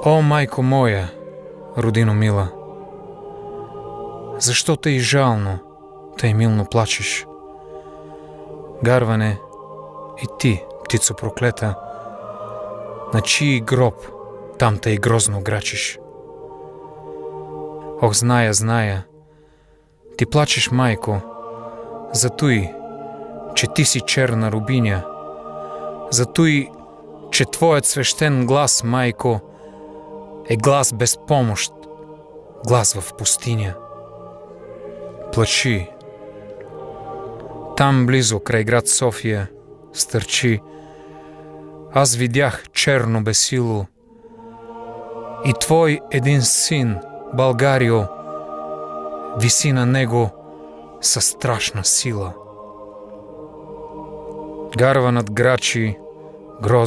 О, майко моя, родино мила, защо тъй жално, тъй милно плачеш? Гарване, и ти, птицо проклета, на чий гроб там тъй грозно грачиш? Ох, зная, ти плачеш, майко, за той, че ти си черна рубиня, за той, че твоят свещен глас, майко, е глас без помощ, глас в пустиня. Плачи. Там близо, край град София, стърчи. Аз видях черно бесило и твой един син, Българио, виси на него със страшна сила. Гарва над грачи, грозно